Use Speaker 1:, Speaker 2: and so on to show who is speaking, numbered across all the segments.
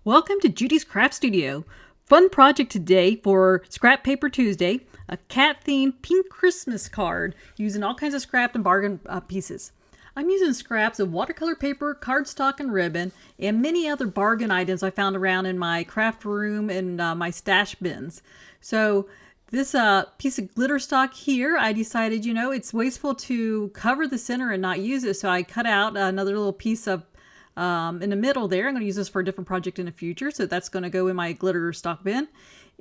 Speaker 1: Welcome to Judy's Craft Studio. Fun project today for Scrap Paper Tuesday, a cat-themed pink Christmas card using all kinds of scrap and bargain pieces. I'm using scraps of watercolor paper, cardstock, and ribbon, and many other bargain items I found around in my craft room and my stash bins. So this piece of glitter stock here, I decided, it's wasteful to cover the center and not use it, so I cut out another little piece of in the middle there. I'm going to use this for a different project in the future, so that's going to go in my glitter stock bin.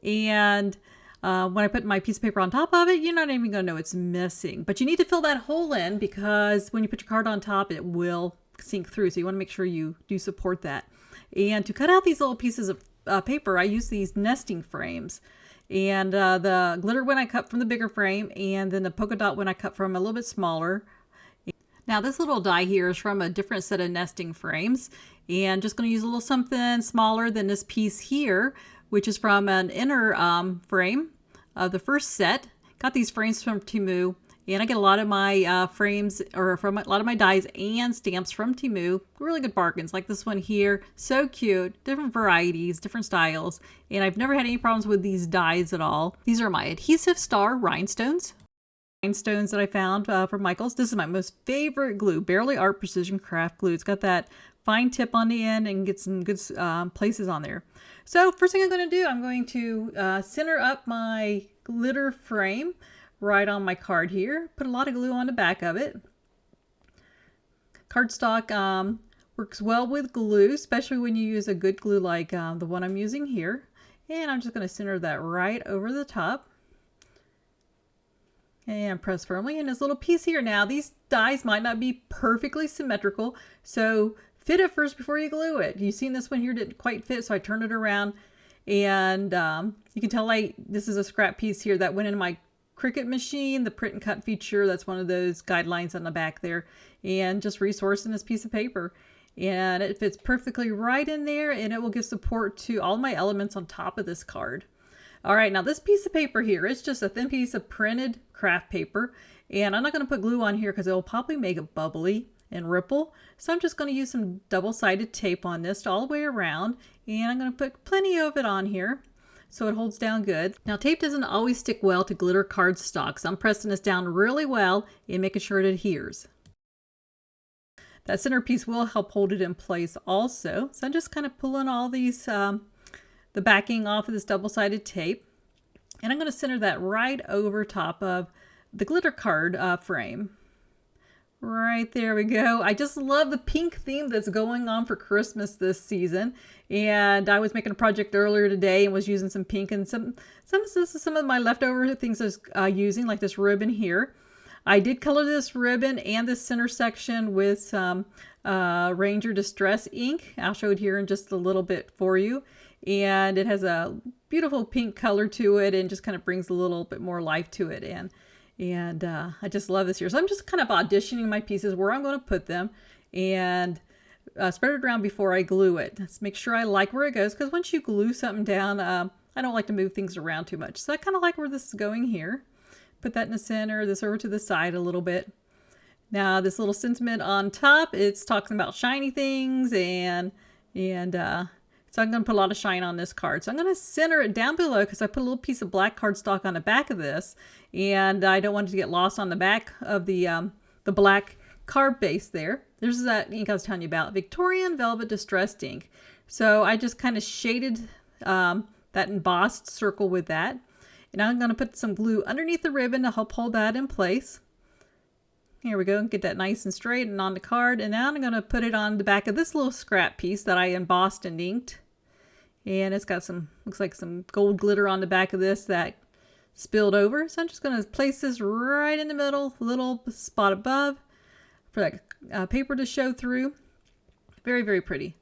Speaker 1: And when I put my piece of paper on top of it, you're not even going to know it's missing. But you need to fill that hole in, because when you put your card on top, it will sink through. So you want to make sure you do support that. And to cut out these little pieces of paper, I use these nesting frames. And the glitter one I cut from the bigger frame, and then the polka dot one I cut from a little bit smaller. Now this little die here is from a different set of nesting frames, and just going to use a little something smaller than this piece here, which is from an inner frame of the first set. Got these frames from Temu, and I get a lot of my frames, or from a lot of my dies and stamps from Temu. Really good bargains, like this one here. So cute, different varieties, different styles, and I've never had any problems with these dies at all. These are my Adhesive Star rhinestones that I found from Michaels. This is my most favorite glue, Bearly Art Precision Craft Glue. It's got that fine tip on the end and get some good places on there. So first thing I'm going to do, I'm going to center up my glitter frame right on my card here. Put a lot of glue on the back of it. Cardstock works well with glue, especially when you use a good glue like the one I'm using here. And I'm just going to center that right over the top. And press firmly in this little piece here. Now these dies might not be perfectly symmetrical, so fit it first before you glue it. You've seen this one here didn't quite fit, so I turned it around, and you can tell this is a scrap piece here that went in my Cricut machine, the print and cut feature. That's one of those guidelines on the back there, and just resourcing this piece of paper. And it fits perfectly right in there, and it will give support to all my elements on top of this card. All right, now this piece of paper here, it's just a thin piece of printed craft paper, and I'm not going to put glue on here because it will probably make it bubbly and ripple. So I'm just going to use some double-sided tape on this all the way around, and I'm going to put plenty of it on here so it holds down good. Now tape doesn't always stick well to glitter cardstock, so I'm pressing this down really well and making sure it adheres. That center piece will help hold it in place also. So I'm just kind of pulling all these the backing off of this double-sided tape, and I'm going to center that right over top of the glitter card frame. Right there we go. I just love the pink theme that's going on for Christmas this season, and I was making a project earlier today and was using some pink, and some of my leftover things I was using, like this ribbon here. I did color this ribbon and this center section with some Ranger Distress ink. I'll show it here in just a little bit for you. And it has a beautiful pink color to it, and just kind of brings a little bit more life to it. And I just love this here. So I'm just kind of auditioning my pieces where I'm going to put them, and spread it around before I glue it. Let's make sure I like where it goes, because once you glue something down, I don't like to move things around too much. So I kind of like where this is going here. Put that in the center, this over to the side a little bit. Now this little sentiment on top, it's talking about shiny things, and so I'm going to put a lot of shine on this card. So I'm going to center it down below, because I put a little piece of black cardstock on the back of this, and I don't want it to get lost on the back of the black card base there. There's that ink I was telling you about, Victorian Velvet Distressed ink. So I just kind of shaded that embossed circle with that. And I'm going to put some glue underneath the ribbon to help hold that in place. Here we go, get that nice and straight and on the card. And now I'm going to put it on the back of this little scrap piece that I embossed and inked. And it's got some, looks like some gold glitter on the back of this that spilled over. So I'm just going to place this right in the middle, little spot above, for that paper to show through. Very, very pretty.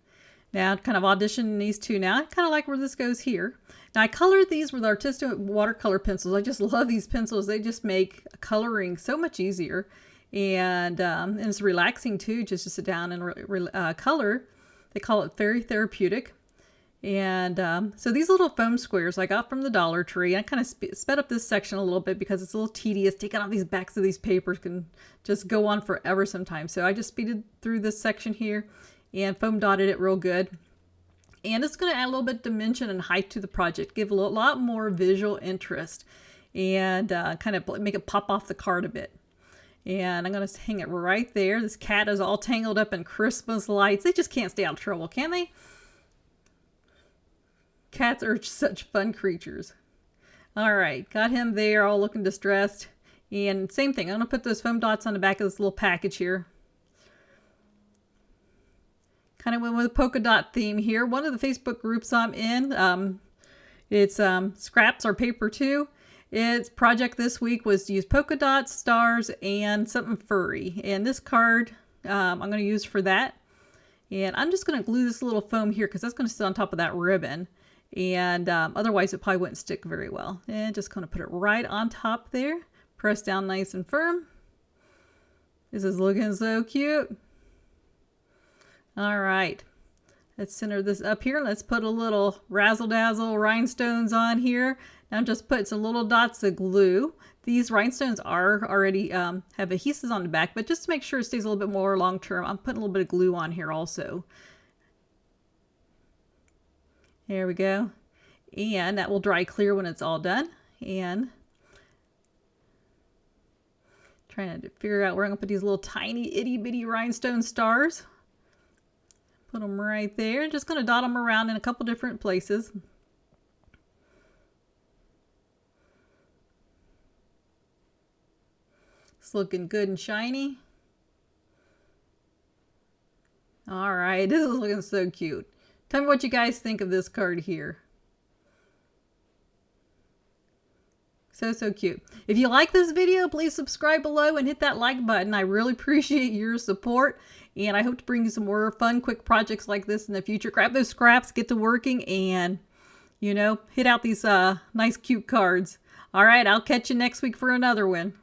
Speaker 1: Now, kind of auditioning these two now. I kind of like where this goes here. Now, I colored these with artistic watercolor pencils. I just love these pencils. They just make coloring so much easier. And it's relaxing too, just to sit down and color. They call it very therapeutic. And so these little foam squares I got from the Dollar Tree. I kind of sped up this section a little bit because it's a little tedious. Taking out these backs of these papers can just go on forever sometimes. So I just speeded through this section here and foam dotted it real good. And it's going to add a little bit of dimension and height to the project, give a lot more visual interest, and kind of make it pop off the card a bit. And I'm going to hang it right there. This cat is all tangled up in Christmas lights. They just can't stay out of trouble, can they? Cats are such fun creatures. All right, got him there, all looking distressed. And same thing, I'm going to put those foam dots on the back of this little package here. Kind of went with a polka dot theme here. One of the Facebook groups I'm in, it's Scraps or Paper Too. Its project this week was to use polka dots, stars, and something furry. And this card I'm going to use for that. And I'm just going to glue this little foam here because that's going to sit on top of that ribbon. And otherwise it probably wouldn't stick very well. And just going to put it right on top there. Press down nice and firm. This is looking so cute. All right. Let's center this up here. Let's put a little razzle dazzle rhinestones on here. Now I'm just putting some little dots of glue. These rhinestones are already have adhesives on the back, but just to make sure it stays a little bit more long term, I'm putting a little bit of glue on here also. There we go. And that will dry clear when it's all done. And trying to figure out where I'm going to put these little tiny itty bitty rhinestone stars. Put them right there. Just going to dot them around in a couple different places. It's looking good and shiny. All right, this is looking so cute. Tell me what you guys think of this card here. So cute. If you like this video, please subscribe below and hit that like button. I really appreciate your support, and I hope to bring you some more fun, quick projects like this in the future. Grab those scraps, get to working, and, you know, hit out these nice, cute cards. All right, I'll catch you next week for another one.